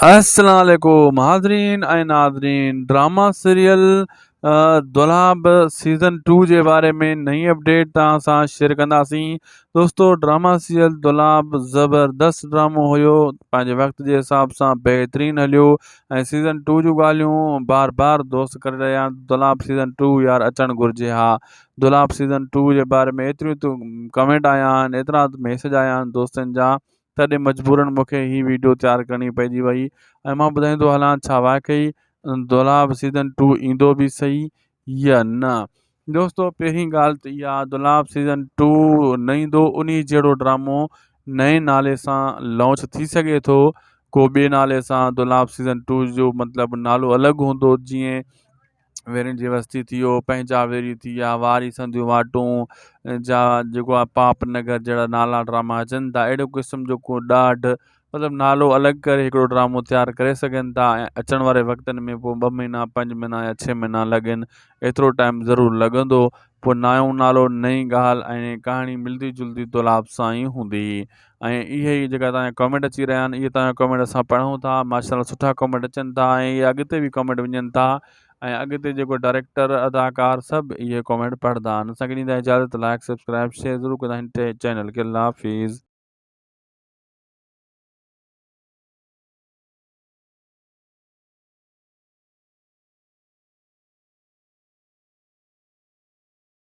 अस्सलाम वालेकुम हाज़रीन ऐं नाज़रीन ड्रामा सीरियल दुलाब सीज़न 2 जे बारे में नई अपडेट तव्हां सां शेयर कंदासीं। दोस्तो ड्रामा सीरियल दुलाब ज़बरदस्त ड्रामो हुयो, पंहिंजे वक़्त जे हिसाब सां बहितरीन हलियो ऐं सीज़न 2 जूं ॻाल्हियूं बार बार दोस्त करे रहिया आहिनि। दुलाब सीज़न 2 यार अचणु घुरिजे। हा, दुलाब सीज़न 2 जे बारे में एतिरियूं कमेंट आया आहिनि, एतिरा मैसेज आया आहिनि दोस्तनि जा, तॾहिं मजबूरन मूंखे हीअ वीडियो तैयारु करणी पइजी वई ऐं मां ॿुधाईंदो हलां छा वाक़ई दुलाब सीज़न 2 ईंदो बि सही या न। दोस्तो पहिरीं ॻाल्हि त इहा, दुलाब सीज़न 2 न ईंदो, उन जहिड़ो ड्रामो नए नाले सां लॉन्च थी सघे थो, को ॿिए नाले सां दुलाब सीज़न 2 जो मतिलबु नालो अलॻि हूंदो, जीअं वेरनि जी वस्ती थी वियो, पंहिंजा वेरी थी विया, वारी संधियूं वाटूं जा जेको आहे पाप नगर जहिड़ा नाला ड्रामा अचनि था, अहिड़ो क़िस्म जो को ॾाढ मतिलबु नालो अलॻि करे हिकिड़ो ड्रामो तयारु करे सघनि था ऐं अचण वारे वक़्तनि में पोइ 2 महीना 5 महीना या 6 महीना लॻनि, एतिरो टाइम ज़रूरु लॻंदो। पोइ नयो नालो, नई ॻाल्हि ऐं कहाणी मिलंदी जुलदी दुलाब सां ई हूंदी। ऐं इहे ई जेका तव्हांजा कमेंट अची रहिया आहिनि, इहे तव्हांजा कमेंट असां पढ़ूं था, माशाल्लाह सुठा कमेंट अचनि था ऐं इहे अॻिते बि कमेंट वञनि था ऐं अॻिते जेको डायरेक्टर अदाकार सभु इहे कमेंट पढ़ंदा आहिनि। असांखे ॾींदा इजाज़त, लाइक सब्सक्राइब शेयर ज़रूरु कंदा आहिनि चैनल खे। अल्लाह हाफ़िज़।